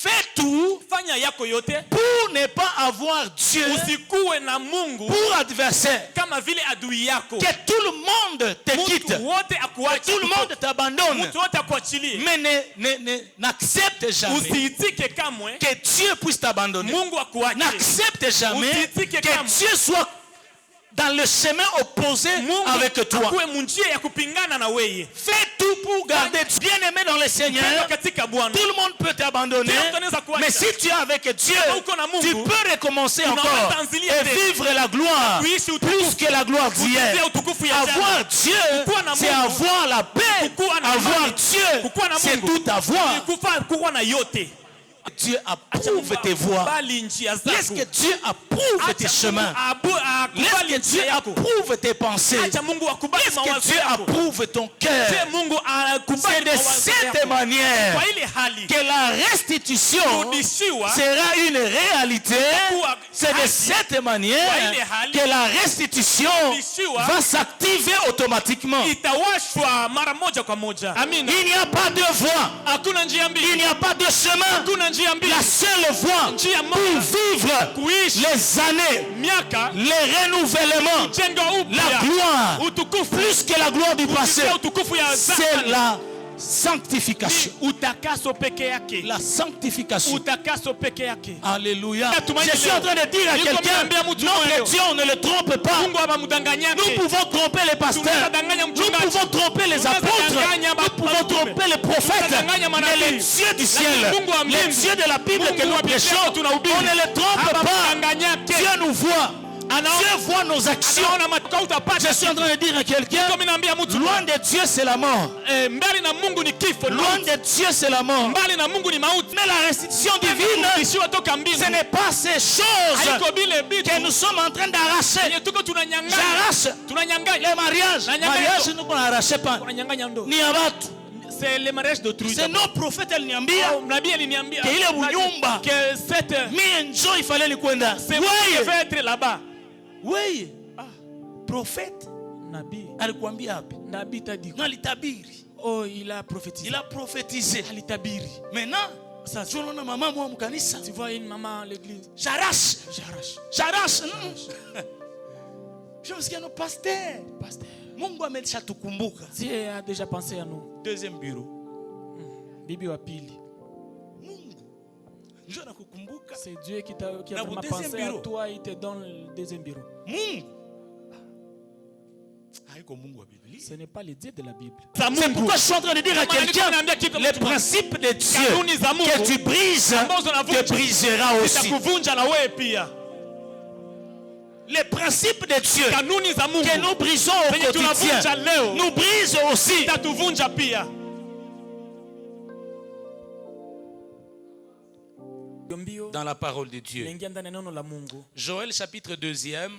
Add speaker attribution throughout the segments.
Speaker 1: Fais tout
Speaker 2: fanya yako yote
Speaker 1: pour ne pas avoir Dieu
Speaker 2: usikuwe na Mungu
Speaker 1: pour adversaire.
Speaker 2: kama vile adui yako.
Speaker 1: Que tout le monde te quitte.
Speaker 2: Mtu wote
Speaker 1: Que
Speaker 2: akuache.
Speaker 1: tout le monde t'abandonne.
Speaker 2: Mtu wote akuachilie.
Speaker 1: Mais n'accepte jamais
Speaker 2: Usiitike kamwe
Speaker 1: que Dieu puisse t'abandonner.
Speaker 2: Mungu akuache.
Speaker 1: N'accepte jamais
Speaker 2: Usiitike
Speaker 1: que
Speaker 2: kamwe
Speaker 1: Dieu soit dans le chemin opposé
Speaker 2: Mungu
Speaker 1: avec toi.
Speaker 2: akuwe munjia ya kupingana na weye.
Speaker 1: Fais tout pour garder Dieu. Bien-aimé dans le Seigneur,
Speaker 2: Katika Bwana.
Speaker 1: tout le monde peut t'abandonner. Mais si tu es avec Dieu, tu peux recommencer encore et vivre la gloire plus que la gloire d'hier. Avoir Dieu, c'est avoir la paix. Avoir Dieu, c'est tout avoir. Dieu approuve tes voies. Laisse que Dieu approuve tes chemins. Laisse que Dieu approuve tes pensées. Laisse que Dieu approuve ton cœur. C'est de cette manière que la restitution sera une réalité. C'est de cette manière que la restitution va s'activer automatiquement. Il n'y a pas de voie. Il n'y a pas de chemin. La seule voie pour vivre les années, les renouvellements, la gloire, plus que la gloire du passé, c'est la sanctification. La sanctification. Alléluia. Je suis en train de dire à quelqu'un, notre Dieu, on ne le trompe pas. Nous pouvons tromper les pasteurs, nous pouvons tromper les apôtres, nous pouvons tromper les prophètes, mais le Dieu du ciel, le Dieu de la Bible que nous prêchons, on ne le trompe pas. Dieu nous voit. Dieu voit nos actions. Je suis en train de dire à quelqu'un, loin de Dieu c'est la mort. Loin de Dieu c'est la mort. Mais la restitution divine, ce n'est pas ces choses que nous sommes en train d'arracher. J'arrache les mariages. Mariage nous n'arrachons pas. Ni abatu.
Speaker 2: C'est le mariage d'autrui.
Speaker 1: C'est nos prophètes aliniambia que ile bunyumba mimi njoo ifale likwenda.
Speaker 2: C'est moi qui vais être là-bas.
Speaker 1: Oui. Prophète
Speaker 2: Nabii
Speaker 1: alikwambia wapi?
Speaker 2: Nabii tadi.
Speaker 1: Non, alitabiri.
Speaker 2: Oh, il a prophétisé.
Speaker 1: Il a prophétisé.
Speaker 2: Alitabiri.
Speaker 1: Maintenant, ça je vois maman moi mkanisa.
Speaker 2: Tu vois une maman à l'église.
Speaker 1: J'arrache. Je me suis dit, pasteur. Mungu ameshatukumbuka.
Speaker 2: Dieu a déjà pensé à nous.
Speaker 1: Deuxième bureau.
Speaker 2: Bibi wa pili.
Speaker 1: Mungu njoo nakukumbuka.
Speaker 2: C'est Dieu qui a vraiment pensé à toi, il te donne le deuxième bureau.
Speaker 1: Mungu. Haiko Mungu wa Biblia.
Speaker 2: Ce n'est pas le Dieu de la Bible.
Speaker 1: C'est pourquoi je suis en train de dire à quelqu'un, les principes de Dieu que tu brises, te brisera aussi. Les principes de Dieu que nous brisons au quotidien nous brisent aussi. Dans la parole de Dieu. Joël chapitre 2e,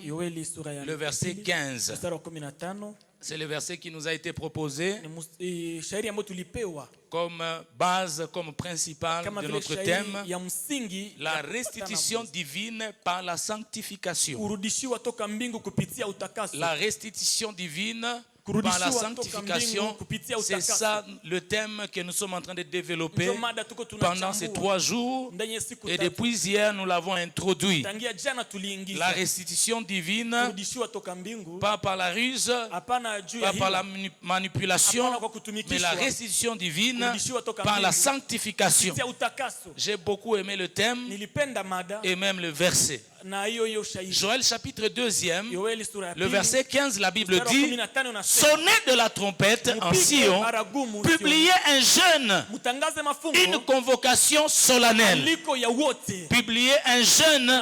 Speaker 1: le verset 15. C'est le verset qui nous a été proposé comme base, comme principal de notre thème, la restitution divine par la sanctification. La restitution divine par la sanctification, c'est ça le thème que nous sommes en train de développer pendant ces 3 jours. Et depuis hier, nous l'avons introduit. La restitution divine, pas par la ruse, pas par la manipulation, mais la restitution divine par la sanctification. J'ai beaucoup aimé le thème et même le verset. Joël chapitre 2e, le verset 15, la Bible dit: sonnez de la trompette en Sion, publiez un jeûne, une convocation solennelle. Publiez un jeûne,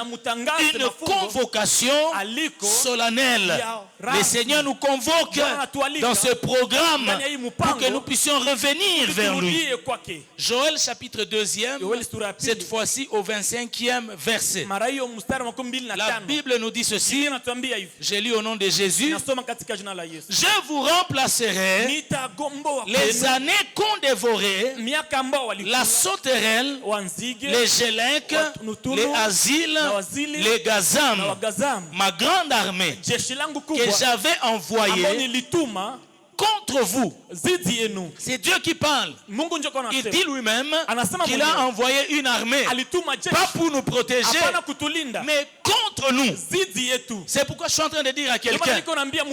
Speaker 1: une convocation solennelle. Le Seigneur nous convoque dans ce programme pour que nous puissions revenir vers lui. Joël chapitre 2e, cette fois-ci au 25e verset. La Bible nous dit ceci. J'ai lu au nom de Jésus: je vous remplacerai les années qu'ont dévoré la sauterelle, les gelenques, les asiles, les gazam, ma grande armée que j'avais envoyée contre vous. C'est Dieu qui parle. Il dit lui-même qu'il a envoyé une armée, pas pour nous protéger, mais contre nous. C'est pourquoi je suis en train de dire à quelqu'un,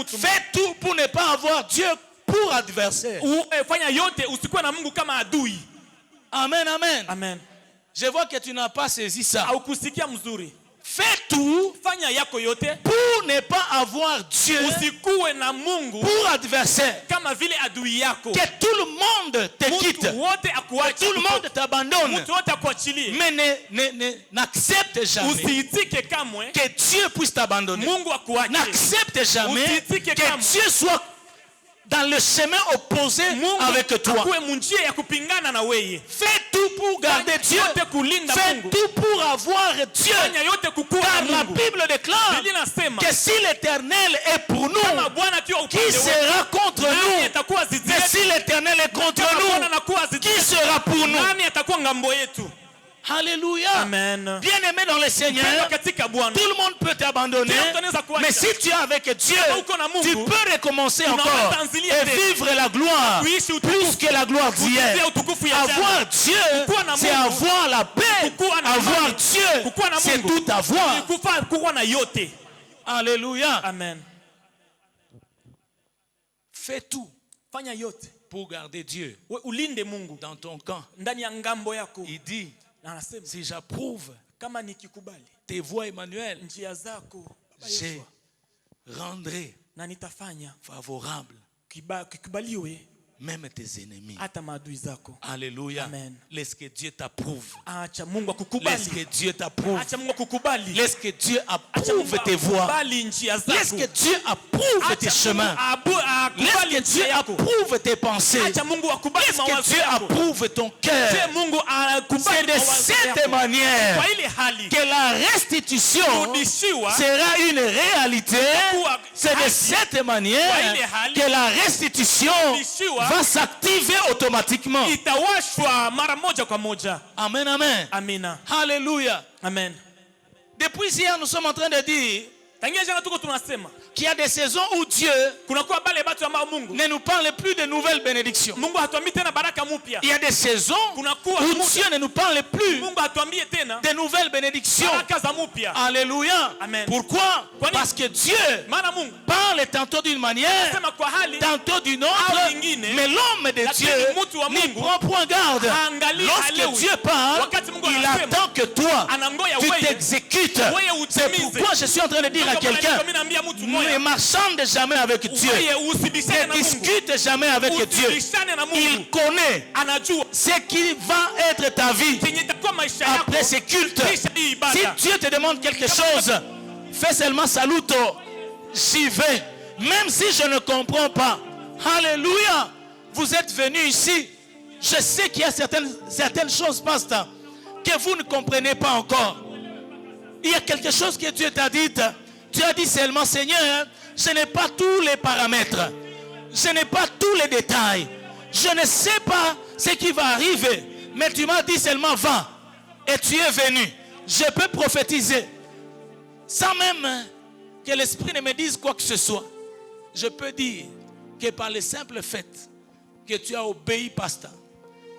Speaker 1: fais tout pour ne pas avoir Dieu pour adversaire. Amen, amen.
Speaker 2: Amen.
Speaker 1: Je vois que tu n'as pas saisi ça. Fais tout pour ne pas avoir Dieu pour adversaire. Que tout le monde te quitte, que tout le monde t'abandonne, mais n'accepte jamais que Dieu puisse t'abandonner. N'accepte jamais que Dieu soit dans le chemin opposé avec toi. Fais tout pour garder Dieu. Fais tout pour avoir Dieu. Car la Bible déclare que si l'Éternel est pour nous, qui sera contre nous? Mais si l'Éternel est contre nous, qui sera pour nous? Alléluia.
Speaker 2: Amen.
Speaker 1: Bien-aimé dans le Seigneur, tout le monde peut t'abandonner, mais si tu es avec Dieu, tu peux recommencer encore et vivre la gloire plus que la gloire d'hier. Avoir Dieu, c'est avoir la paix. Avoir Dieu, c'est tout avoir. Alléluia.
Speaker 2: Amen.
Speaker 1: Fais tout pour garder Dieu dans ton camp. Il dit, si j'approuve tes voies, Emmanuel, je rendrai favorable même tes ennemis. Alléluia. Laisse que Dieu t'approuve. Laisse que Dieu t'approuve. Laisse que Dieu approuve tes voies. Laisse que Dieu approuve tes chemins. Laisse que Dieu approuve tes pensées. Laisse que Dieu approuve ton cœur. C'est de cette manière que la restitution sera une réalité. C'est de cette manière que la restitution va s'activer automatiquement. Amen, amen.
Speaker 2: Amina.
Speaker 1: Alléluia.
Speaker 2: Amen.
Speaker 1: Depuis hier, nous sommes en train de dire qu'il y a des saisons où Dieu ne nous parle plus de nouvelles bénédictions. Il y a des saisons où Dieu ne nous parle plus de nouvelles bénédictions. Alléluia.
Speaker 2: Amen.
Speaker 1: Pourquoi? Parce que Dieu parle tantôt d'une manière, tantôt d'une autre, mais l'homme de Dieu n'y prend point garde. Lorsque Dieu parle, il attend que toi, tu t'exécutes. C'est pourquoi je suis en train de dire à quelqu'un, ne marchande jamais avec Dieu, ne discute jamais avec Dieu. Il connaît ce qui va être ta vie après ces cultes. Si Dieu te demande quelque chose, fais seulement saluto, j'y vais, même si je ne comprends pas. Alléluia. Vous êtes venus ici, je sais qu'il y a certaines choses, pasteur, que vous ne comprenez pas encore. Il y a quelque chose que Dieu t'a dit. Tu as dit seulement, Seigneur, je n'ai pas tous les paramètres. Je n'ai pas tous les détails. Je ne sais pas ce qui va arriver. Mais tu m'as dit seulement, va. Et tu es venu. Je peux prophétiser. Sans même que l'Esprit ne me dise quoi que ce soit. Je peux dire que par le simple fait que tu as obéi, pasteur,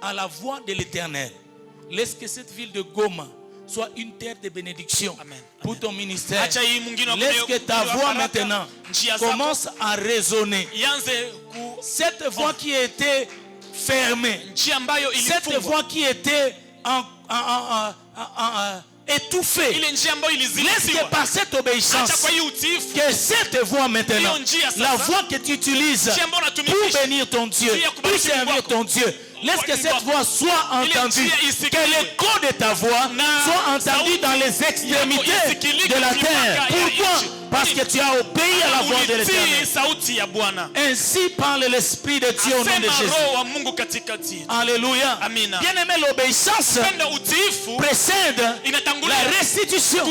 Speaker 1: à la voix de l'Éternel, laisse que cette ville de Goma soit une terre de bénédiction. Amen. Pour ton ministère. Laisse que ta voix maintenant commence à résonner. Cette voix qui était fermée, cette voix qui était étouffée, laisse que par cette obéissance, que cette voix maintenant, la voix que tu utilises pour bénir ton Dieu, pour servir ton Dieu, laisse que cette voix soit entendue, que l'écho de ta voix soit entendu dans les extrémités de la terre. Pourquoi? Parce que tu as obéi à la voix de l'Éternel. Ainsi parle l'Esprit de Dieu au nom de Jésus. Alléluia. Bien aimé, l'obéissance précède la restitution.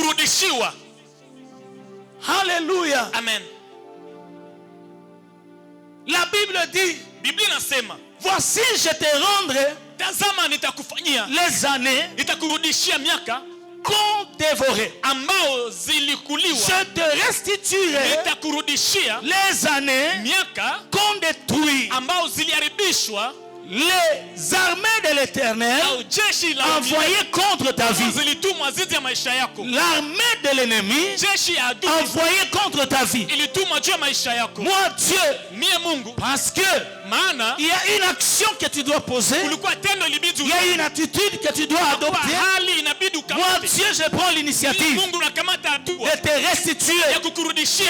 Speaker 1: Alléluia.
Speaker 2: Amen.
Speaker 1: La Bible dit, voici je te rendrai les années qu'on te dévorées. Je te restituerai les années qu'on détruit. Les armées de l'Éternel envoyées contre ta vie. L'armée de l'ennemi envoyée contre ta vie. Moi Dieu, parce que il y a une action que tu dois poser, il y a une attitude que tu dois adopter. Moi Dieu, je prends l'initiative de te restituer.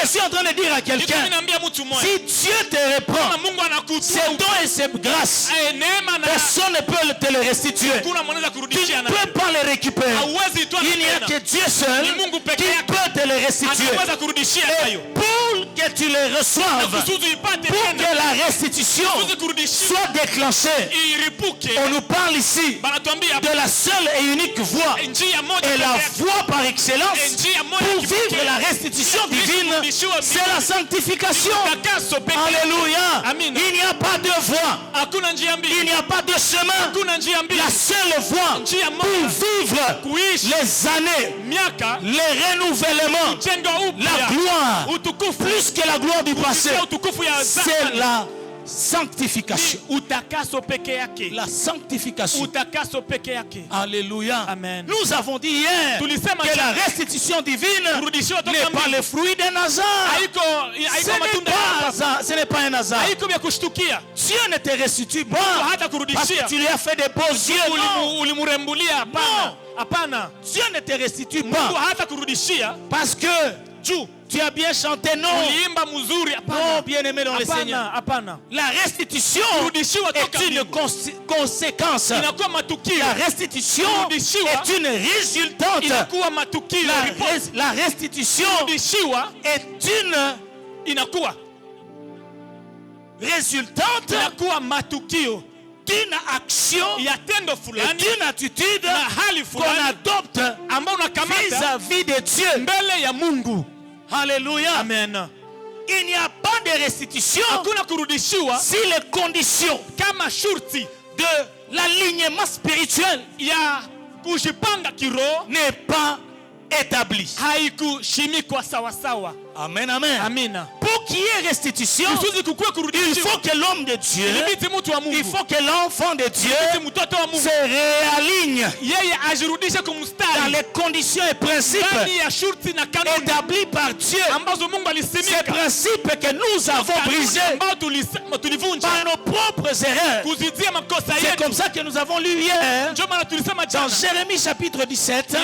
Speaker 1: Je suis en train de dire à quelqu'un, si Dieu te reprend ses dons et ses grâces, personne ne peut te le restituer. Tu ne peux pas les récupérer. Il n'y a que Dieu seul qui peut te les restituer. Et pour que tu les reçoives, pour que la restitution soit déclenchée, on nous parle ici de la seule et unique voie, et la voie par excellence pour vivre la restitution divine, c'est la sanctification. Alléluia. Il n'y a pas de voie, il n'y a pas de chemin. La seule voie pour vivre les années, les renouvellements, la gloire, plus que la gloire du passé, c'est la sanctification. La sanctification. Alléluia.
Speaker 2: Amen.
Speaker 1: Nous avons dit hier que la restitution divine n'est pas le fruit d'un hasard. Ce n'est pas un hasard. Dieu ne te restitue pas parce que tu lui as fait des beaux yeux. Non. Dieu ne te restitue pas parce que tu as bien chanté, non. Non, bien-aimé dans le Seigneur. La restitution est une conséquence. La restitution est une résultante. La restitution est une résultante d'une action et d'une attitude qu'on adopte vis-à-vis de Dieu. Alléluia.
Speaker 2: Amen.
Speaker 1: Il n'y a pas de restitution si les conditions de l'alignement spirituel n'est pas établi. Amen, amen.
Speaker 2: Amina.
Speaker 1: Pour qu'il y ait restitution, il faut que l'homme de Dieu, il faut que l'enfant de Dieu se réaligne dans les conditions et principes établis par Dieu. Ces principes que nous avons brisés par nos propres erreurs. C'est comme ça que nous avons lu hier dans Jérémie chapitre 17,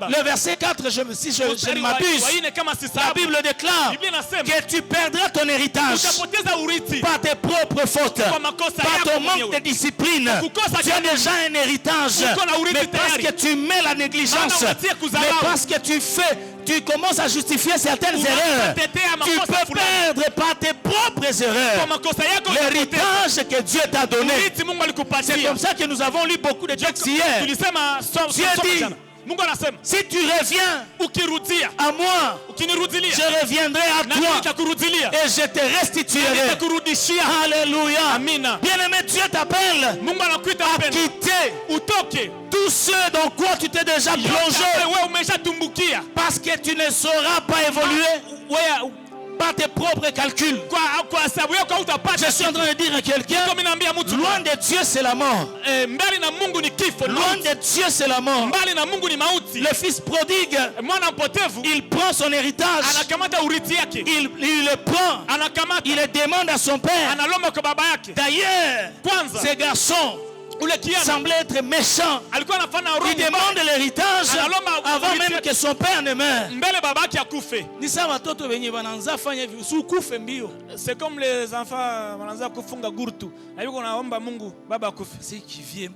Speaker 1: le verset 4, si je ne m'abuse. La Bible déclare que tu perdras ton héritage par tes propres fautes, par ton manque de discipline. Tu as déjà un héritage, mais parce que tu mets la négligence, mais parce que tu commences à justifier certaines erreurs, tu peux perdre par tes propres erreurs l'héritage que Dieu t'a donné. C'est comme ça que nous avons lu beaucoup de textes hier. Dieu dit, si tu reviens à moi, je reviendrai à toi et je te restituerai. Alléluia. Bien-aimé, Dieu t'appelle à quitter tout ce dans quoi tu t'es déjà plongé, parce que tu ne sauras pas évoluer par tes propres calculs. Je suis en train de dire à quelqu'un, loin de Dieu c'est la mort. Loin de Dieu c'est la mort. Le fils prodigue, il prend son héritage, il le prend, il le demande à son père. D'ailleurs, ces garçons semblait être méchant. Il demande l'héritage avant même que son père ne meure.
Speaker 2: C'est comme les enfants
Speaker 1: c'est qui vient.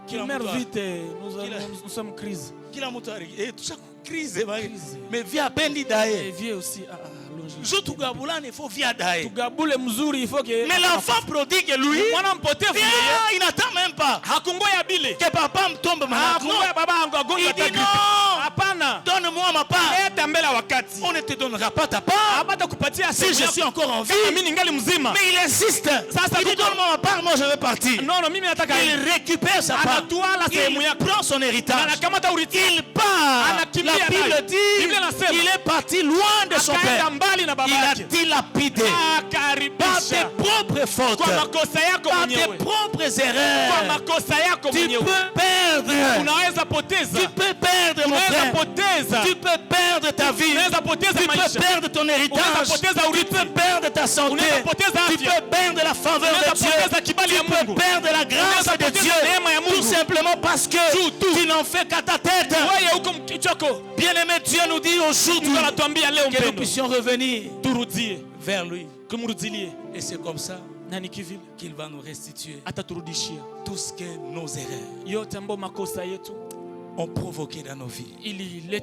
Speaker 2: Qu'il meurt vite, nous sommes crise.
Speaker 1: Mais via Bendi Dae.
Speaker 2: Vieux aussi.
Speaker 1: Il faut via Dae.
Speaker 2: Mais
Speaker 1: l'enfant prodigue, lui, il n'attend même pas que papa me tombe malade. Il dit non, donne-moi ma part. On ne te donnera pas ta part si je suis encore en vie. Mais il insiste. Il dit donne-moi ma part, moi je vais partir. Il récupère sa part. Il prend son héritage. Il part. La Bible dit il est parti loin de son père. Il a dilapidé par tes propres fautes, par tes propres erreurs. Tu peux perdre. Tu peux perdre mon frère. Tu peux perdre ta vie. Tu peux perdre ton héritage. Tu peux perdre ta santé. Tu peux perdre la faveur de Dieu. Tu peux perdre la grâce de Dieu. Tout simplement parce que tu n'en fais qu'à ta tête. Bien-aimé, Dieu nous dit aujourd'hui que nous puissions revenir vers lui. Et c'est comme ça qu'il va nous restituer tout ce que nos erreurs ont provoqué dans nos vies. Alléluia.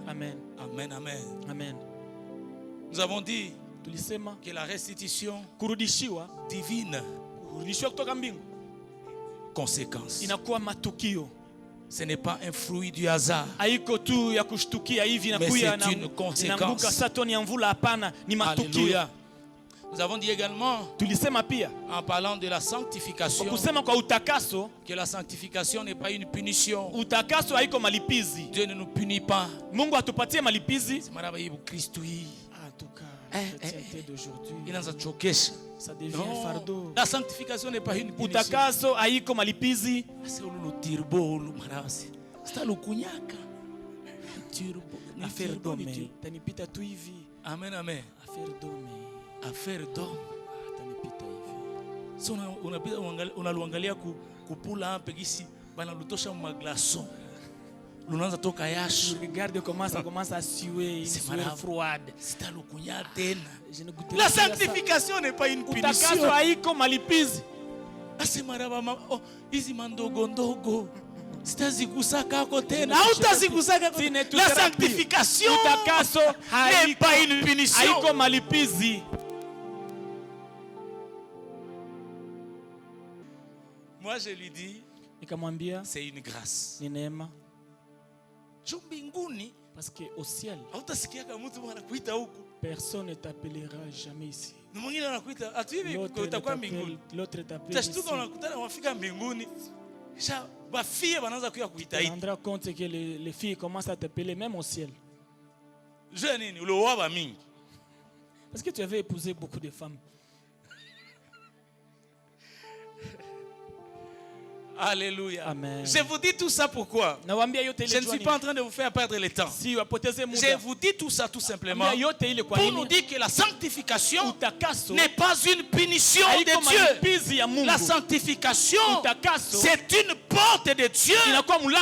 Speaker 2: Amen.
Speaker 1: Amen, amen.
Speaker 2: Amen.
Speaker 1: Nous avons dit que la restitution divine conséquence. Ce n'est pas un fruit du hasard, mais c'est une conséquence. Alléluia. Nous avons dit également, en parlant de la sanctification, que la sanctification n'est pas une punition. Dieu ne nous punit pas.
Speaker 2: Ça devient un fardeau.
Speaker 1: La sanctification n'est pas une punition. Amen, amen. Affaire d'homme. So unaluangalia kupula pegisi bana lutosha maglaçon. Lunaanza toka yasho.
Speaker 2: Regarde comment ça commence à suer, une sueur froide.
Speaker 1: La sanctification n'est pas une punition. Hizi mandogo ndogo sitazigusaka kako tena. Hautazigusaka. La sanctification n'est pas une punition. Moi je lui dis, c'est une grâce.
Speaker 2: Parce qu'au ciel, personne ne t'appellera jamais ici. L'autre t'appelle. Tu te rendras compte que les filles commencent à t'appeler même au ciel. Parce que tu avais épousé beaucoup de femmes.
Speaker 1: Alléluia.
Speaker 2: Amen.
Speaker 1: Je vous dis tout ça pourquoi? Je ne suis pas en train de vous faire perdre le temps. Je vous dis tout ça tout simplement pour nous dire que la sanctification n'est pas une punition de Dieu. La sanctification, c'est une porte de Dieu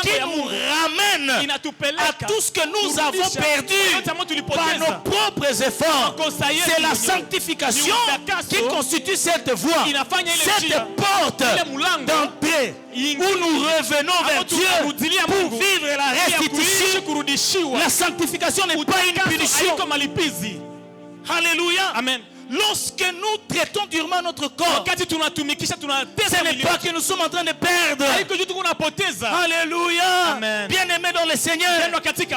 Speaker 1: qui nous ramène à tout ce que nous avons perdu par nos propres efforts. C'est la sanctification qui constitue cette voie, cette porte d'entrée où nous revenons vers Dieu pour vivre la restitution. La sanctification n'est pas une punition. Alléluia.
Speaker 2: Amen.
Speaker 1: Lorsque nous traitons durement notre corps, ce n'est pas que nous sommes en train de perdre. Alléluia. Bien-aimé dans le Seigneur,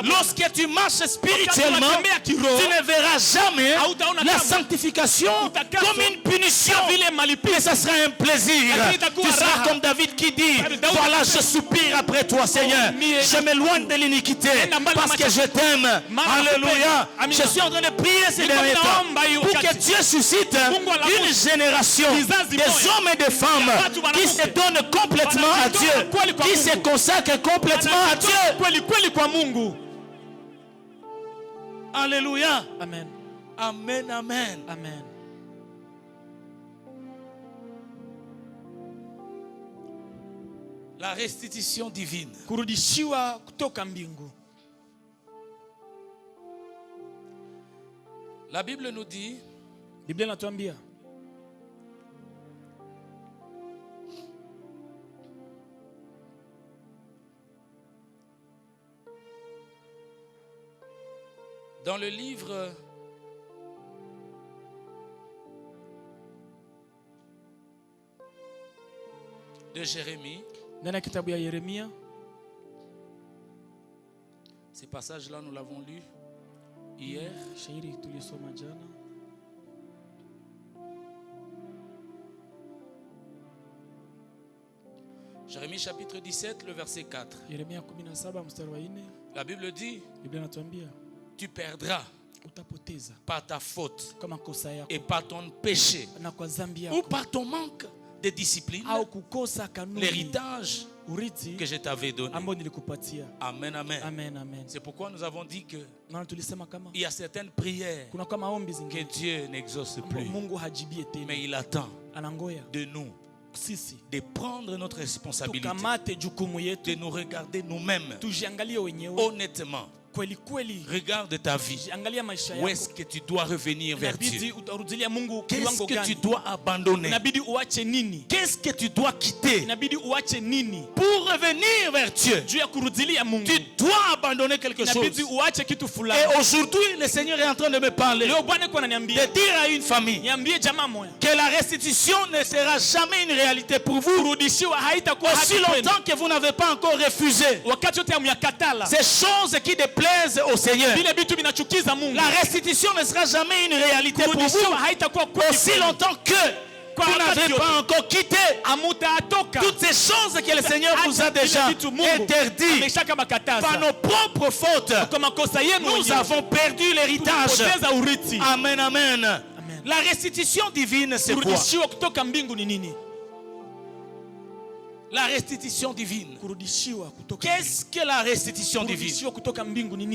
Speaker 1: lorsque tu marches spirituellement, tu ne verras jamais la sanctification comme une punition, mais ça sera un plaisir. Tu seras comme David qui dit, voilà, je soupire après toi, Seigneur. Je m'éloigne de l'iniquité parce que je t'aime. Alléluia. Je suis en train de prier ces derniers temps pour que Dieu suscite une génération des hommes et des femmes qui se donnent complètement à Dieu, qui se consacrent complètement à Dieu. Alléluia.
Speaker 2: Amen.
Speaker 1: Amen, amen.
Speaker 2: Amen.
Speaker 1: La restitution divine.
Speaker 2: Kurudishiwa kutoka mbingu.
Speaker 1: La Bible nous dit,
Speaker 2: Biblia inatuambia
Speaker 1: dans le livre de Jérémie,
Speaker 2: ndani ya kitabu ya Yeremia
Speaker 1: Ces passages-là, nous l'avons lu hier. Jérémie chapitre 17, le verset 4. La Bible dit, tu perdras par ta faute et par ton péché ou par ton manque de discipline l'héritage que je t'avais donné. Amen, amen. C'est pourquoi nous avons dit que il y a certaines prières que Dieu n'exauce plus, mais il attend de nous de prendre notre responsabilité, de nous regarder nous-mêmes honnêtement. Regarde ta vie. Où est-ce que tu dois revenir vers Dieu? Qu'est-ce que tu dois abandonner? Qu'est-ce que tu dois quitter pour revenir vers Dieu? Tu dois abandonner quelque chose. Et aujourd'hui, le Seigneur est en train de me parler, de dire à une famille que la restitution ne sera jamais une réalité pour vous aussi longtemps que vous n'avez pas encore refusé ces choses qui déplaisent au Seigneur. La restitution ne sera jamais une réalité pour vous aussi longtemps que vous n'avez pas encore quitté toutes ces choses que le Seigneur vous a déjà interdites par nos propres fautes. Nous avons perdu l'héritage. Amen, amen. La restitution divine, c'est quoi? La restitution divine. Qu'est-ce que la restitution divine?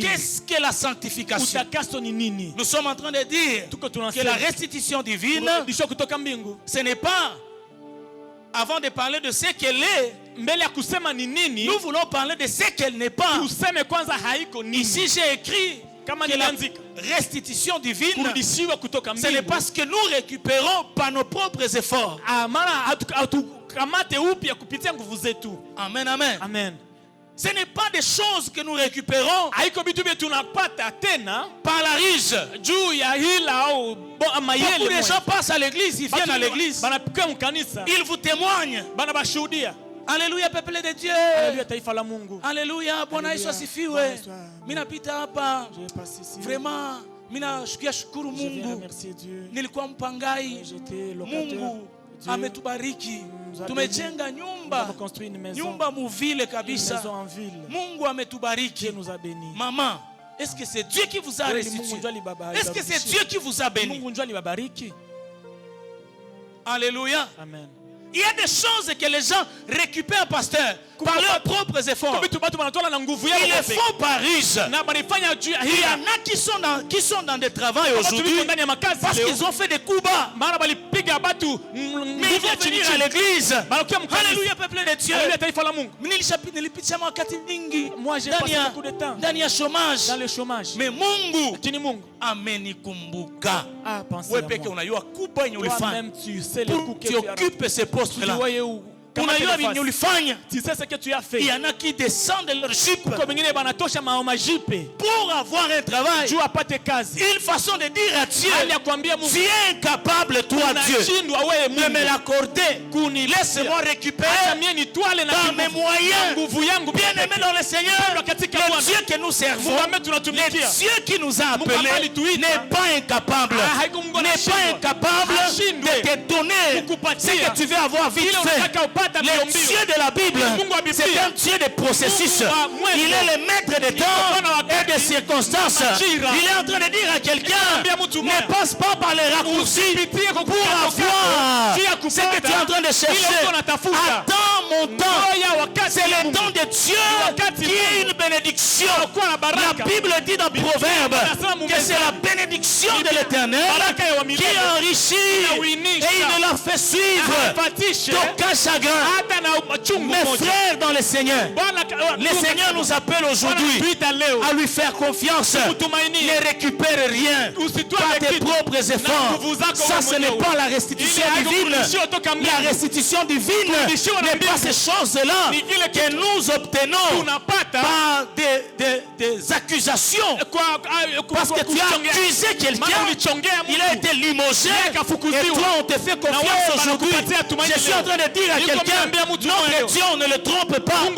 Speaker 1: Qu'est-ce que la sanctification? Nous sommes en train de dire que la restitution divine, ce n'est pas, avant de parler de ce qu'elle est, nous voulons parler de ce qu'elle n'est pas. Ici j'ai écrit que la restitution divine, ce n'est pas ce que nous récupérons par nos propres efforts. Amen, amen.
Speaker 2: Amen.
Speaker 1: Ce n'est pas des choses que nous récupérons par la riche. Beaucoup de gens passent à l'église, ils viennent à l'église, ils vous témoignent. Alléluia, peuple de Dieu. Alléluia, Bwana Yesu asifiwe. Mina pita hapa. Vraiment, mina shukuru Mungu. Nilikuwa mpangai. Mungu ametubariki. Tumejenga nyumba muvile kabisa. Mungu ametubariki. Maman, est-ce que c'est Dieu qui vous a restitué? Est-ce que c'est Dieu qui vous a béni? Alléluia.
Speaker 2: Amen.
Speaker 1: Il y a des choses que les gens récupèrent, pasteur, par leurs propres efforts. Ils les font par ruse. Il y en a qui sont dans des travails aujourd'hui parce qu'ils ont fait des coups bas. Mais ils vont venir à l'église. Alléluia, peuple de Dieu.
Speaker 2: Moi j'ai passé beaucoup de temps
Speaker 1: dans le chômage. Mais Mungu amenikumbuka.
Speaker 2: Toi-même tu sais le coup que tu
Speaker 1: occupes ces postes-là.
Speaker 2: Tu sais ce que tu as fait.
Speaker 1: Il y en a qui descendent de leur jupe pour avoir un travail. Une façon de dire à Dieu, tu es incapable, toi Dieu, de me l'accorder. Laisse-moi récupérer par mes moyens. Bien aimé dans le Seigneur, le Dieu que nous servons, le Dieu qui nous a appelés n'est pas incapable. N'est pas incapable de te donner ce que tu veux avoir vite fait. Le Dieu de la Bible, c'est un Dieu de processus. Il est le maître des temps et des circonstances. Il est en train de dire à quelqu'un, ne passe pas par les raccourcis pour avoir ce que tu es en train de chercher. Attends mon temps. C'est le temps de Dieu qui est une bénédiction. La Bible dit dans Proverbe que c'est la bénédiction de l'Éternel qui enrichit et il la fait suivre d'aucun chagrin. Mes frères dans le Seigneur, le Seigneur nous appelle aujourd'hui à lui faire confiance. Ne récupère rien par tes propres efforts. Ça, ce n'est pas la restitution divine. La restitution divine n'est pas ces choses-là que nous obtenons par des accusations. Parce que tu as accusé quelqu'un, il a été limogé, et toi on te fait confiance aujourd'hui. Je suis en train de dire à quelqu'un, notre Dieu, on ne le trompe pas. Nous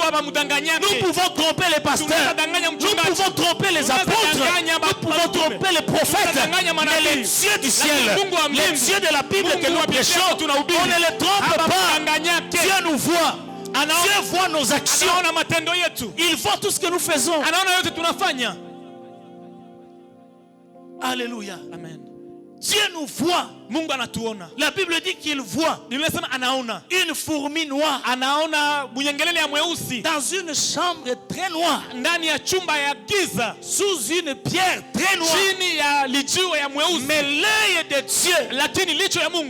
Speaker 1: pouvons tromper les pasteurs, nous pouvons tromper les apôtres, nous pouvons tromper les prophètes, mais les dieux du ciel, les dieux de la Bible que nous prêchons, on ne les trompe pas. Dieu nous voit. Dieu voit nos actions. Il voit tout ce que nous faisons. Alléluia. Amen. Dieu nous voit. La Bible dit qu'il voit une fourmi noire dans une chambre très noire, sous une pierre très noire. Mais l'œil de Dieu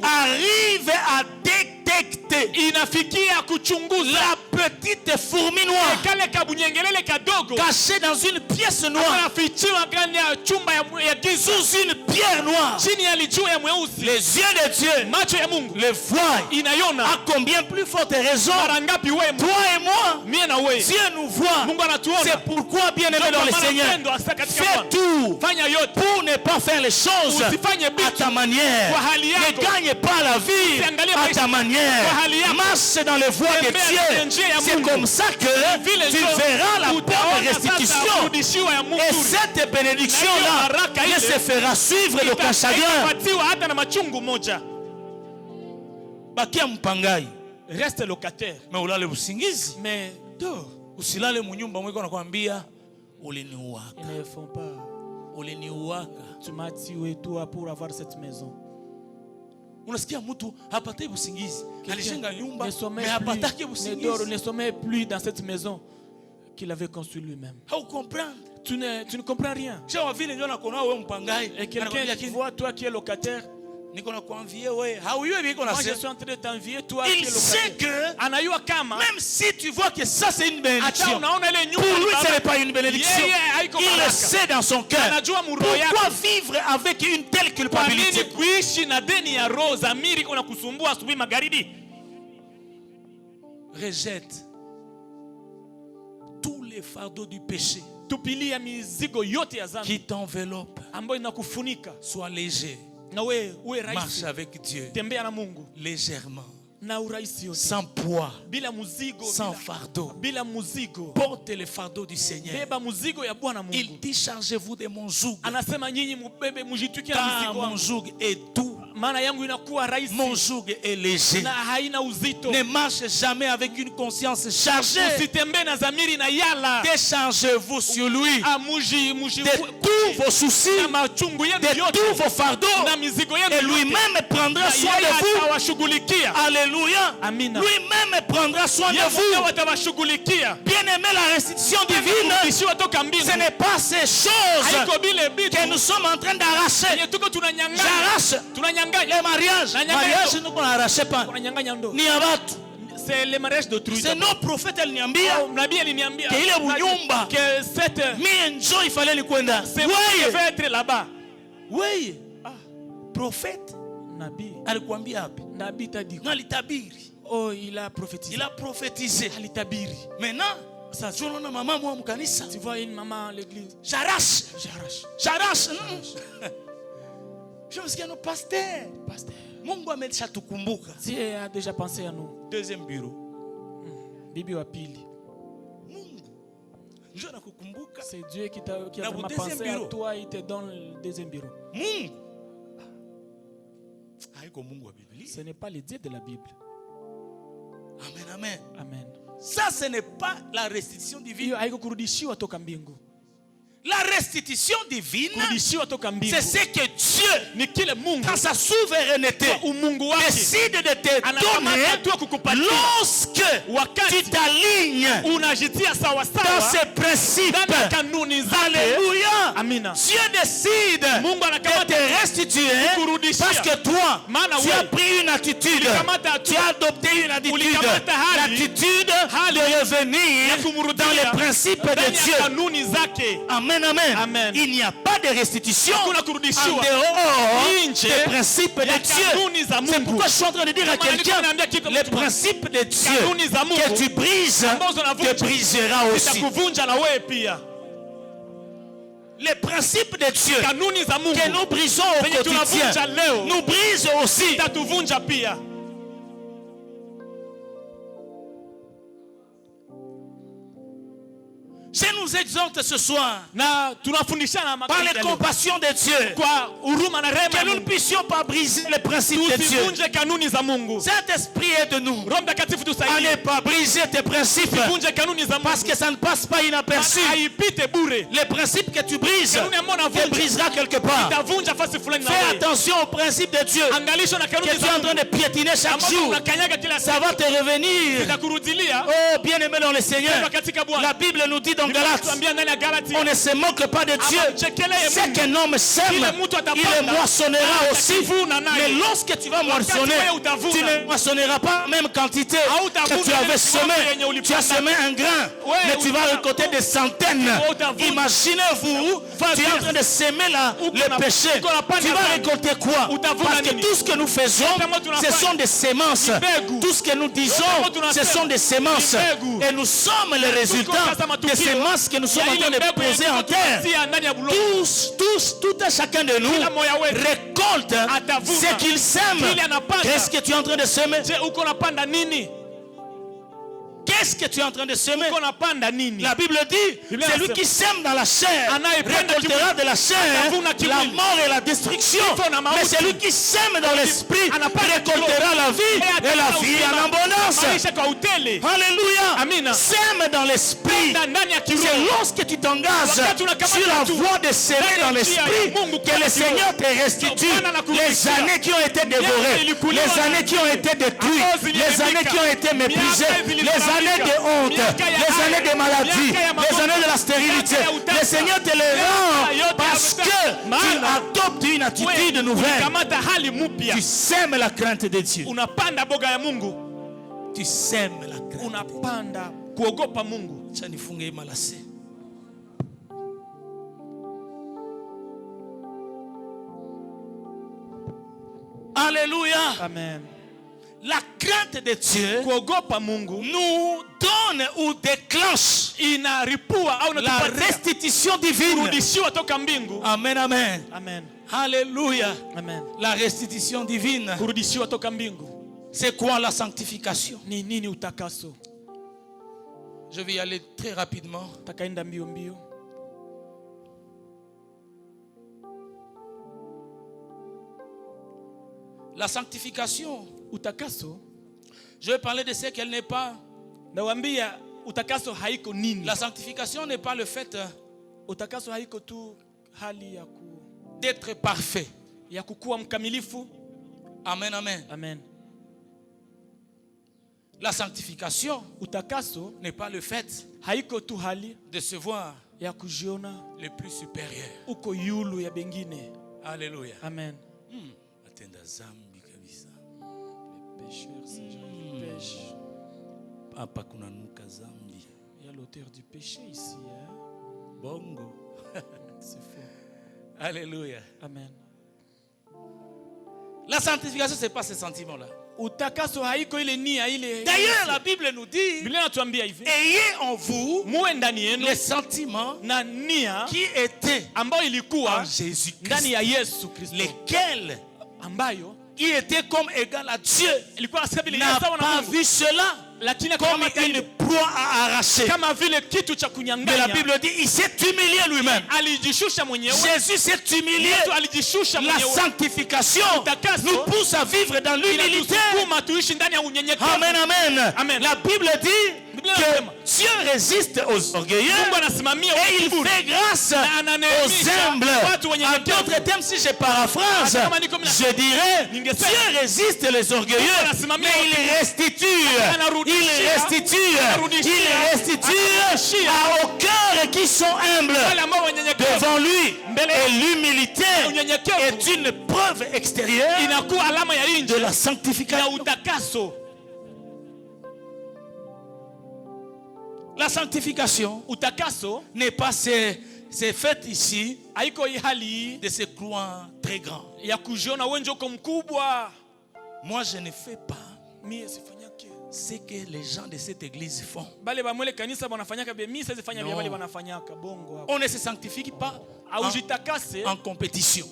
Speaker 1: arrive à détecter la petite fourmi noire cachée dans une pièce noire, sous une pierre noire. Les yeux de Dieu le voient. À combien plus forte raison, toi et moi, Dieu nous voit. C'est pourquoi, bien-aimé dans le Seigneur, fais tout pour ne pas faire les choses à ta manière. Ne gagne pas la vie à ta manière. Marche dans les voies de Dieu. C'est comme ça que tu verras la bonne restitution. Et cette bénédiction-là ne se fera suivre d'aucun chagrin. Bakia mpangai.
Speaker 2: Reste locataire.
Speaker 1: Mais ulale usingizi.
Speaker 2: Mais dors.
Speaker 1: Usilale munyumba mwiko nakwambia uliniuaka.
Speaker 2: Ils ne font pas.
Speaker 1: Uliniuaka.
Speaker 2: Tu m'as tué toi pour avoir cette maison.
Speaker 1: Unasikia mtu hapataki usingizi. Alishenga nyumba mais hapataki usingizi.
Speaker 2: Ne sommeille plus dans cette maison qu'il avait construit lui-même. Tu ne comprends rien. Et quelqu'un qui voit toi qui es locataire, moi je suis en train de t'envier toi
Speaker 1: il
Speaker 2: qui es
Speaker 1: sait
Speaker 2: locataire.
Speaker 1: Que même si tu vois que ça c'est une bénédiction, pour lui ce n'est pas une bénédiction. Il le sait dans son cœur. Pourquoi vivre avec une telle culpabilité? Rejette tous les fardeaux du péché qui t'enveloppe. Sois léger. Marche avec Dieu légèrement, sans poids, sans fardeau. Porte les fardeaux du Seigneur. Il dit chargez-vous de mon joug, car mon joug est doux. Mon joug est léger. Ne marche jamais avec une conscience chargée. Déchargez-vous sur lui de tous vos soucis, de tous vos fardeaux, et lui-même prendra soin de vous. Alléluia. Lui-même prendra soin de vous. Bien-aimé, la restitution divine, ce n'est pas ces choses que nous sommes en train d'arracher. J'arrache les mariages. Mariage, nous n'arrachons pas. Ni abatu.
Speaker 2: C'est le mariage d'autrui.
Speaker 1: C'est nos prophètes aliniambia que ile bunyumba
Speaker 2: que cette
Speaker 1: mi enjoy fallait ni kwenda.
Speaker 2: C'est moi qui vais être là-bas.
Speaker 1: Oui. Prophète
Speaker 2: Nabi
Speaker 1: alikwambia wapi?
Speaker 2: Nabi tadi.
Speaker 1: Alitabiri.
Speaker 2: Oh, il a prophétisé.
Speaker 1: Il a prophétisé.
Speaker 2: Alitabiri.
Speaker 1: Maintenant, ça tu vois maman moi mkanisa.
Speaker 2: Tu vois une maman à l'église.
Speaker 1: J'arrache. Je me suis dit, pasteur. Mungu ameshatukumbuka.
Speaker 2: Dieu a déjà pensé à nous.
Speaker 1: Deuxième bureau.
Speaker 2: Bibi wa pili.
Speaker 1: Mungu. Njoo nakukumbuka.
Speaker 2: C'est Dieu qui a vraiment pensé à toi, il te donne le deuxième bureau.
Speaker 1: Mungu. Haiko Mungu wa Biblia.
Speaker 2: Ce n'est pas le Dieu de la Bible.
Speaker 1: Amen, amen.
Speaker 2: Amen.
Speaker 1: Ça ce n'est pas la restitution divine.
Speaker 2: Haiko kurudishiwa toka mbingu.
Speaker 1: La restitution divine, c'est ce que Dieu, dans sa souveraineté, décide de te donner lorsque tu t'alignes dans ses principes. Alléluia. Dieu décide de te restituer parce que toi, tu as pris une attitude, tu as adopté une attitude, l'attitude de revenir dans les principes de Dieu. Amen. Amen, amen.
Speaker 2: Amen.
Speaker 1: Il n'y a pas de restitution en dehors des principes de Dieu. C'est pourquoi je suis en train de dire à quelqu'un, les principes de Dieu que tu brises, te brisera aussi. Les principes de Dieu que nous brisons au quotidien nous brisent aussi. Je nous exhorte ce soir par les compassions de Dieu que nous ne puissions pas briser les principes de Dieu. Saint-Esprit aide-nous à ne pas briser tes principes parce que ça ne passe pas inaperçu. Les principes que tu brises te brisera quelque part. Fais attention aux principes de Dieu que tu es en train de piétiner chaque jour. Ça va te revenir. Oh, bien-aimé dans le Seigneur, la Bible nous dit dans Galates, on ne se moque pas de Dieu. C'est qu'un homme sème, il le moissonnera aussi. Mais lorsque tu vas moissonner, tu ne moissonneras pas la même quantité que tu avais semé. Tu as semé un grain, mais tu vas récolter des centaines. Imaginez-vous, tu es en train de semer le péché. Tu vas récolter quoi? Parce que tout ce que nous faisons, ce sont des semences. Tout ce que nous disons, ce sont des semences. Et nous sommes les résultats des semences que nous sommes en train de poser en terre. Tout à chacun de nous récolte ce qu'il sème. Qu'est-ce que tu es en train de semer? Qu'est-ce que tu es en train de semer? La Bible dit, celui qui sème dans la chair récoltera de la chair la mort et la destruction. Mais celui qui sème dans l'esprit récoltera la vie et la vie en abondance. Alléluia. Sème dans l'esprit. C'est lorsque tu t'engages sur la voie de s'aimer dans l'esprit que le Seigneur te restitue les années qui ont été dévorées, les années qui ont été détruites, les années qui ont été méprisées, les années de honte, les années de maladie, les années de la stérilité. Le Seigneur te les rend parce que tu adoptes une attitude nouvelle. Tu sèmes la crainte de Dieu. Tu sèmes la crainte. Alléluia.
Speaker 2: Amen.
Speaker 1: La crainte de Dieu nous donne ou déclenche la restitution divine. Amen, amen.
Speaker 2: Amen.
Speaker 1: Alléluia.
Speaker 2: Amen.
Speaker 1: La restitution divine. C'est quoi la sanctification? Je vais y aller très rapidement. La sanctification, je vais parler de ce qu'elle n'est pas. La sanctification n'est pas le fait d'être parfait. Amen, amen.
Speaker 2: Amen.
Speaker 1: La sanctification n'est pas le fait de se voir le plus supérieur. Alléluia.
Speaker 2: Amen.
Speaker 1: Le pécheur,
Speaker 2: il y a l'auteur du péché ici. Hein?
Speaker 1: Bongo.
Speaker 2: C'est faux.
Speaker 1: Alléluia.
Speaker 2: Amen.
Speaker 1: La sanctification, ce n'est pas ce sentiment-là.
Speaker 2: D'ailleurs,
Speaker 1: la Bible nous dit, ayez en vous les sentiments qui étaient en Jésus-Christ, lesquels qui était comme égal à Dieu n'a pas vu cela comme une proie à arracher. Mais la Bible dit, il s'est humilié lui-même. Jésus s'est humilié. La sanctification nous pousse à vivre dans l'humilité. Amen, amen. La Bible dit que Dieu résiste aux orgueilleux et il fait grâce aux humbles. En d'autres termes, si je paraphrase, je dirais, Dieu résiste les orgueilleux, mais il restitue aux cœurs qui sont humbles devant lui. Et l'humilité est une preuve extérieure de la sanctification. La sanctification n'est pas c'est fait ici de se croire très grand. Moi, je ne fais pas ce que les gens de cette église font. Non. On ne se sanctifie pas en compétition.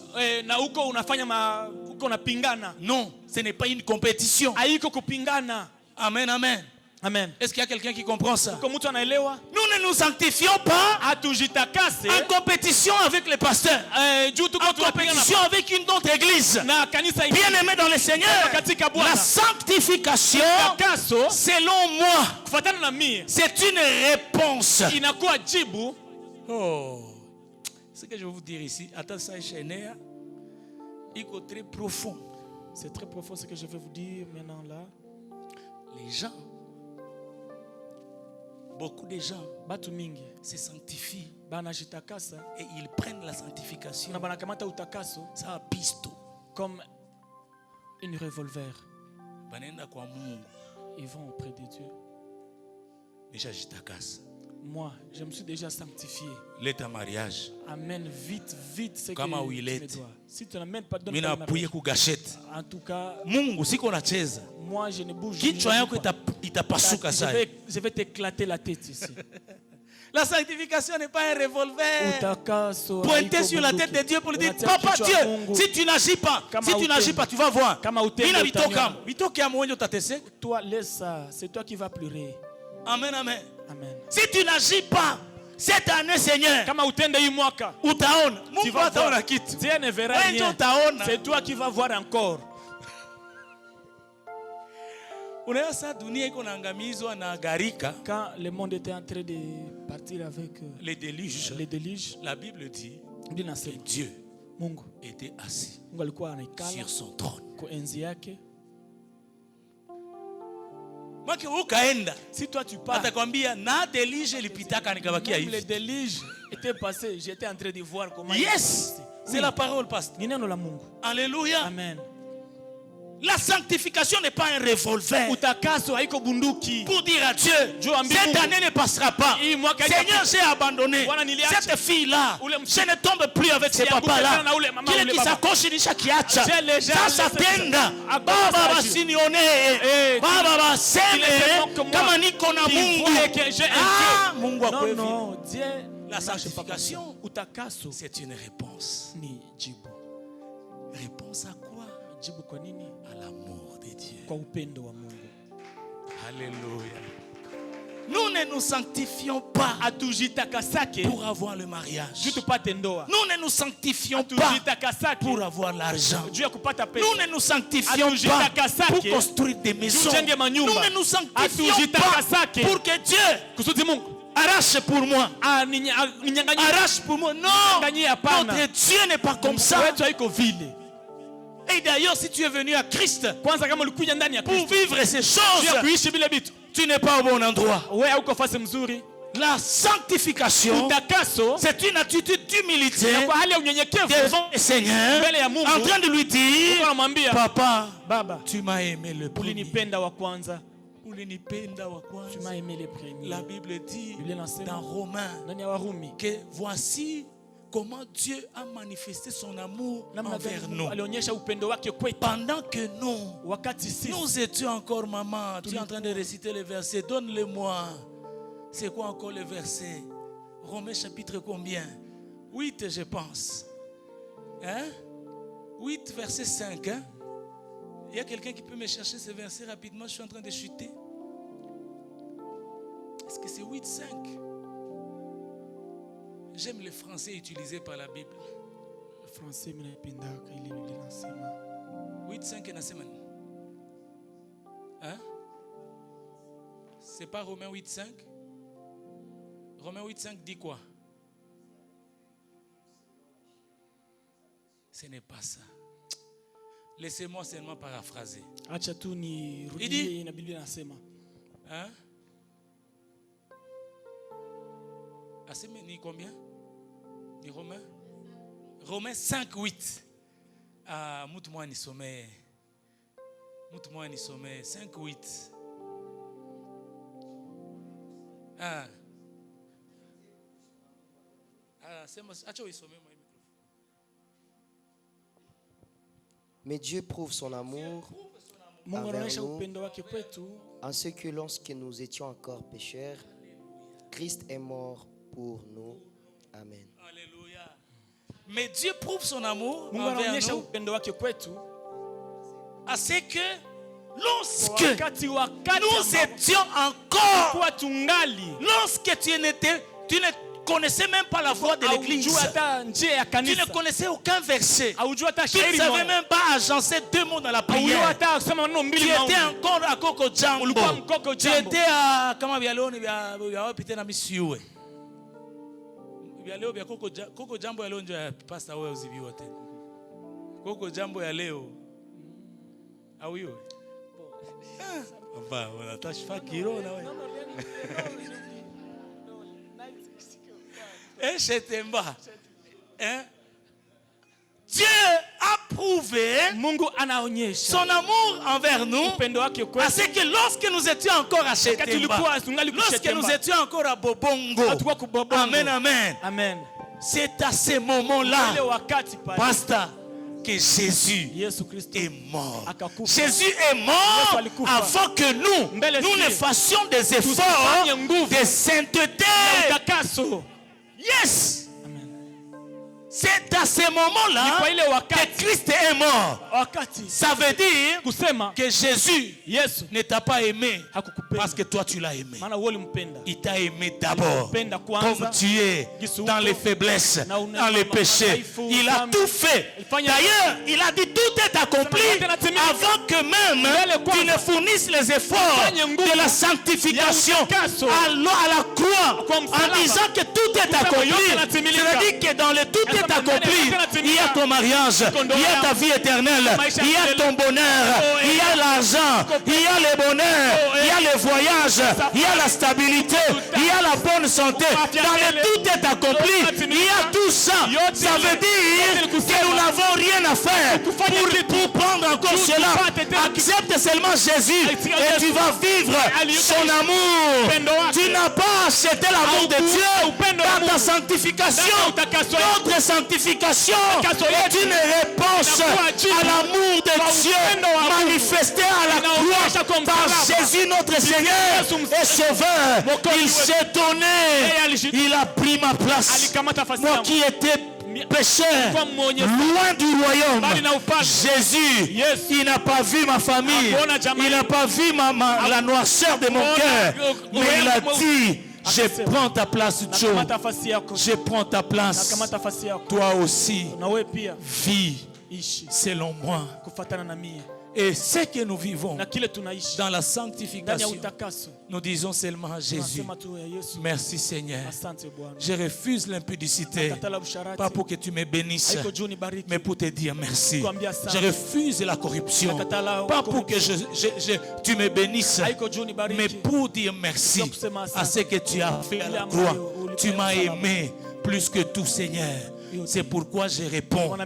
Speaker 1: Non, ce n'est pas une compétition. Amen, amen.
Speaker 2: Amen.
Speaker 1: Est-ce qu'il y a quelqu'un qui comprend ça? Nous ne nous sanctifions pas en compétition avec les pasteurs, en compétition avec une autre église. Bien aimé dans le Seigneur, la sanctification, selon moi, c'est une réponse. Oh. Ce que je vais vous dire ici, attends ça, il est très profond.
Speaker 2: C'est très profond ce que je vais vous dire maintenant là.
Speaker 1: Les gens, beaucoup de gens se sanctifient et ils prennent la sanctification ça pisto
Speaker 2: comme une revolver. Ils vont auprès de Dieu. Moi, je me suis déjà sanctifié.
Speaker 1: L'état mariage.
Speaker 2: Amène vite, vite ce
Speaker 1: que tu me
Speaker 2: dois. Si tu n'amènes pas, donne
Speaker 1: pas
Speaker 2: en tout cas,
Speaker 1: moi
Speaker 2: je ne bouge
Speaker 1: pas.
Speaker 2: Je vais t'éclater la tête ici.
Speaker 1: La sanctification n'est pas un revolver pointé sur la tête de Dieu pour lui dire, Papa Dieu, si tu n'agis pas, tu vas voir.
Speaker 2: Toi, laisse ça. C'est toi qui vas pleurer.
Speaker 1: Amen, amen.
Speaker 2: Amen.
Speaker 1: Si tu n'agis pas cette année, Seigneur,
Speaker 2: tu vas voir. Dieu ne verra rien. C'est toi qui vas voir encore. Quand le monde était en train de partir avec
Speaker 1: les déluges, la Bible dit que Dieu était assis sur son trône.
Speaker 2: Si toi tu pars, le déluge était passé, j'étais en train de voir comment.
Speaker 1: Yes, c'est la parole, pasteur. Alléluia.
Speaker 2: Amen.
Speaker 1: La sanctification n'est pas un revolver pour dire à Dieu, cette année ne passera pas. Seigneur, j'ai abandonné cette fille-là. Je ne tombe plus avec ce papa-là. Qui s'accroche ni chakiacha. Ça tenda. Baba basinione. Baba baseme. Kama niko na Mungu. Ah, Mungu.
Speaker 2: Non, Dieu.
Speaker 1: La sanctification, c'est une réponse. Réponse à quoi? À l'amour de Dieu. Alléluia. Nous ne nous sanctifions pas pour avoir le mariage. Nous ne nous sanctifions pas pour avoir l'argent. Nous ne nous sanctifions pas pour construire des maisons. Nous ne nous sanctifions pas pour que Dieu arrache pour moi. Arrache pour moi. Non. Notre Dieu n'est pas comme ça. Et d'ailleurs, si tu es venu à Christ pour vivre ces choses, tu n'es pas au bon endroit. La sanctification, c'est une attitude d'humilité devant le Seigneur, en train de lui dire, Papa, tu m'as aimé le premier.
Speaker 2: Tu m'as aimé les premiers.
Speaker 1: La Bible dit dans Romains que voici comment Dieu a manifesté son amour envers nous. Pendant que nous étions encore, maman, tu es en train de réciter les versets, donne-le-moi. C'est quoi encore le verset? Romains chapitre combien? 8, je pense. 8, verset 5. Il y a quelqu'un qui peut me chercher ce verset rapidement? Je suis en train de chuter. Est-ce que c'est 8, 5? J'aime le français utilisé par la Bible.
Speaker 2: Le français,
Speaker 1: 8-5 et Nasseman. Hein? C'est pas Romains 8-5? Romains 8-5 dit quoi? Ce n'est pas ça. Laissez-moi seulement paraphraser. Il dit, hein? Ni combien? Ni Romains? Romains 5, 8. Ah, moute-moi ni sommet. Moute-moi ni sommet. 5, 8. Ah.
Speaker 3: Mais Dieu prouve son amour envers nous en ce que lorsque nous étions encore pécheurs, Christ est mort pour nous. Amen.
Speaker 1: Alléluia. Mais Dieu prouve son amour envers nous à ce que lorsque nous étions encore, lorsque tu ne connaissais même pas la voix de l'église, tu ne connaissais aucun verset, tu ne savais même pas agencer 2 mots dans la prière, tu étais encore à Koko Jambo, tu étais à kama bialoni bya pite na misiwe bialeo bya Koko Jambo ya leo ndio pastor wewe uzibi wote Koko Jambo ya leo au hiyo baba unatashfa kiro na wewe Dieu a prouvé son amour envers nous à ce que lorsque nous étions encore à Chetemba, lorsque nous étions encore à Bobongo, amen, amen,
Speaker 2: amen.
Speaker 1: C'est à ce moment-là, pasteur, que Jésus est mort. Jésus est mort avant que nous ne fassions des efforts de sainteté. Yes. C'est à ce moment-là que Christ est mort. Ça veut dire que Jésus ne t'a pas aimé parce que toi tu l'as aimé. Il t'a aimé d'abord comme tu es, dans les faiblesses, dans les péchés. Il a tout fait. D'ailleurs, il a dit tout est accompli avant que même tu ne fournisses les efforts de la sanctification à la croix en disant que tout est accompli. C'est-à-dire que dans le tout est accompli, il y a ton mariage, il y a ta vie éternelle, il y a ton bonheur, il y a l'argent, il y a le bonheur, il y a le voyage, il y a la stabilité, il y a la bonne santé. Dans le tout est accompli, il y a tout ça. Ça veut dire que nous n'avons rien à faire pour prendre encore cela. Accepte seulement Jésus et tu vas vivre son amour. Tu n'as pas acheté l'amour de Dieu par ta sanctification. Notre sanctification est une réponse à l'amour de Dieu manifesté à la croix par Jésus notre Seigneur et Sauveur. Il s'est donné, il a pris ma place. Moi qui étais pécheur, loin du royaume, Jésus, il n'a pas vu ma famille, il n'a pas vu la noirceur de mon cœur, mais il a dit: je prends ta place, Dieu. Je prends ta place. Toi aussi, vis selon moi. Et ce que nous vivons dans la sanctification, nous disons seulement à Jésus: merci Seigneur. Je refuse l'impudicité, pas pour que tu me bénisses, mais pour te dire merci. Je refuse la corruption, pas pour que tu me bénisses, mais pour dire merci à ce que tu as fait à la croix. Tu m'as aimé plus que tout, Seigneur. C'est pourquoi je réponds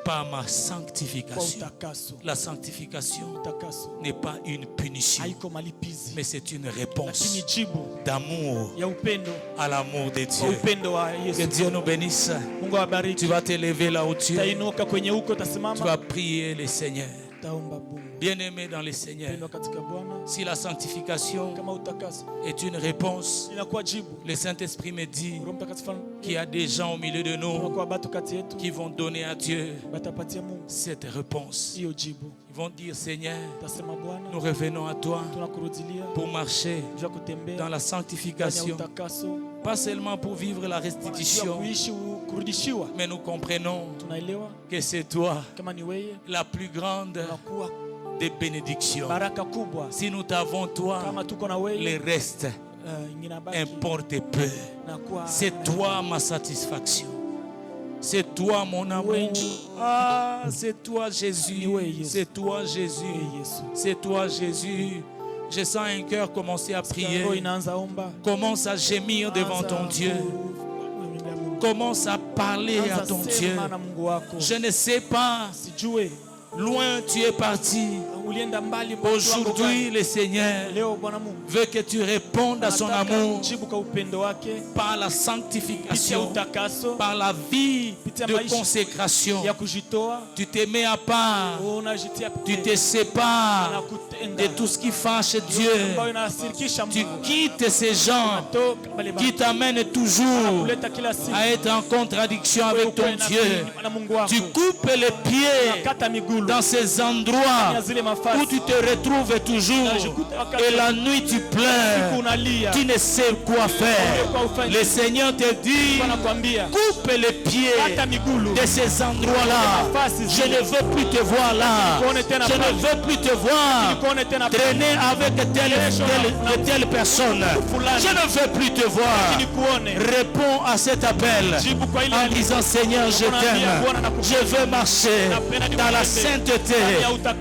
Speaker 1: par ma sanctification. La sanctification n'est pas une punition, mais c'est une réponse d'amour à l'amour de Dieu. Que Dieu nous bénisse. Tu vas t'élever là où tu es. Tu vas prier le Seigneur. Bien-aimé dans le Seigneur, si la sanctification est une réponse, le Saint-Esprit me dit qu'il y a des gens au milieu de nous qui vont donner à Dieu cette réponse. Ils vont dire: Seigneur, nous revenons à toi pour marcher dans la sanctification, pas seulement pour vivre la restitution, mais nous comprenons que c'est toi la plus grande des bénédictions. Si nous t'avons toi, le reste importe peu. C'est toi ma satisfaction. C'est toi mon amour. Ah, c'est toi Jésus. C'est toi Jésus. C'est toi Jésus. Je sens un cœur commencer à prier. Commence à gémir devant ton Dieu. Commence à parler à ton Dieu. Je ne sais pas. Loin tu es parti. Aujourd'hui, le Seigneur veut que tu répondes à son amour par la sanctification, par la vie de consécration. Tu te mets à part, tu te sépares de tout ce qui fâche Dieu. Tu quittes ces gens qui t'amènent toujours à être en contradiction avec ton Dieu. Tu coupes les pieds dans ces endroits où tu te retrouves toujours et la nuit tu pleures, tu ne sais quoi faire. Le Seigneur te dit, coupe les pieds de ces endroits-là. Je ne veux plus te voir là. Je ne veux plus te voir traîner avec telle personne. Je ne veux plus te voir. Réponds à cet appel en disant, Seigneur, je t'aime. Je veux marcher dans la sainteté,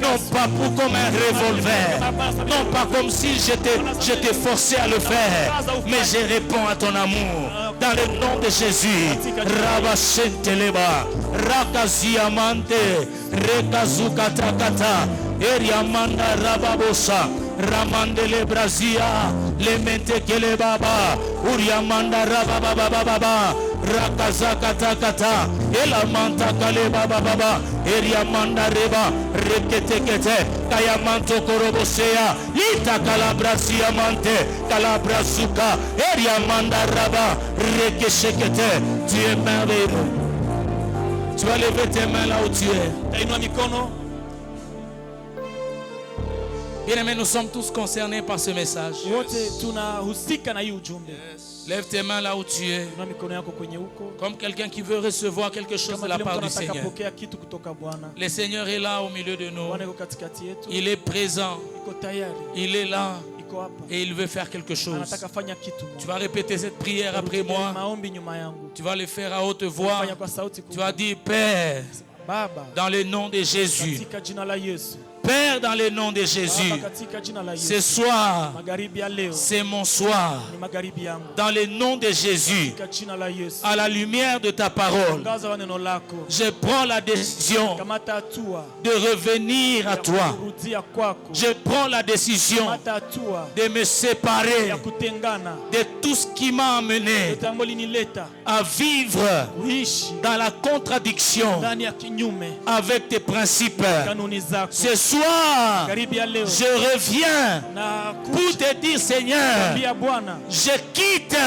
Speaker 1: non pas comme un revolver, non pas comme si j'étais forcé à le faire, mais je réponds à ton amour dans le nom de Jésus. Rabashenteleba, Rakaziamante, Rekazukatakata, Eriamanda Rababosa, Ramandele Brazia, Lemente Kelebaba, Uriamanda Rabababa, Rakazakatakata, Elamanta Kalebaba Baba, Eriamanda Reba, Reketekete, Kayamanto Korobosea, Lita Calabrazia Mante, Calabrazuka, Eriamanda Raba, Rekeshekete. Tu es merveilleux. Tu vas lever tes mains là où tu es. Bien-aimés, nous sommes tous concernés par ce message. Lève tes mains là où tu es. Comme quelqu'un qui veut recevoir quelque chose de la part du Seigneur. Le Seigneur est là au milieu de nous. Il est présent. Il est là. Et il veut faire quelque chose. Tu vas répéter cette prière après moi. Tu vas le faire à haute voix. Tu vas dire, Père, dans le nom de Jésus. Père, dans le nom de Jésus, ce soir, c'est mon soir. Dans le nom de Jésus, à la lumière de ta parole, je prends la décision de revenir à toi. Je prends la décision de me séparer de tout ce qui m'a amené à vivre dans la contradiction avec tes principes. Ce soir, je reviens pour te dire, Seigneur, je quitte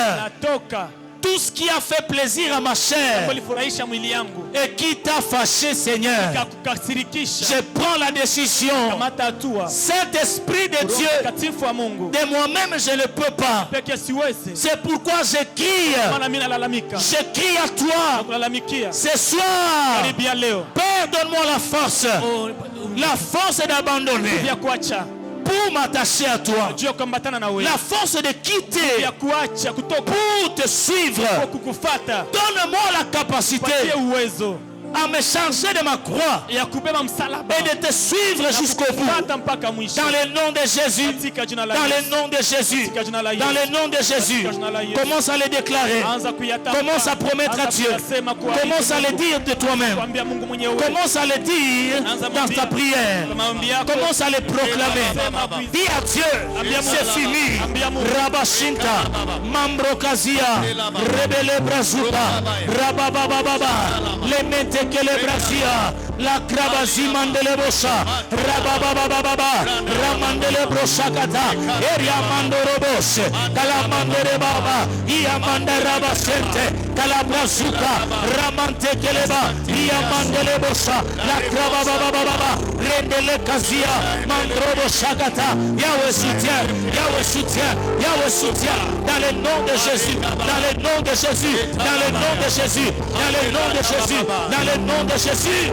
Speaker 1: tout ce qui a fait plaisir à ma chair et qui t'a fâché, Seigneur. Je prends la décision. Cet esprit de Dieu, de moi-même, je ne peux pas. C'est pourquoi je crie. Je crie à toi. Ce soir, Père, donne-moi la force. La force d'abandonner pour m'attacher à toi. La force de quitter pour te suivre. Donne-moi la capacité à me charger de ma croix et de te suivre jusqu'au bout. Dans le nom de Jésus. Dans le nom de Jésus. Dans le nom de Jésus. Commence à le déclarer. Commence à promettre à Dieu. Commence à le dire de toi-même. Commence à le dire dans ta prière. Commence à le proclamer. Dis à Dieu, c'est fini. Rabashinta, Mambrokazia, Rebele Brazuka, Rababababa, les mettez que les Brazia, la Krabazi Mandelebosa, Rababababa, Ramandele Brosakata, Eria Mandorobos, Kalamandere Baba, Iamanda Rabasente, Kalabrazuka, Ramante Keleba, Iamandelebosa, la Krababababa, Rendele Kazia, Mandrobo Shakata, Yahweh soutient, Yahweh soutient, Yahweh soutient, dans le nom de Jésus, dans le nom de Jésus, dans le nom de Jésus, dans le nom de Jésus, dans le nom de Jésus.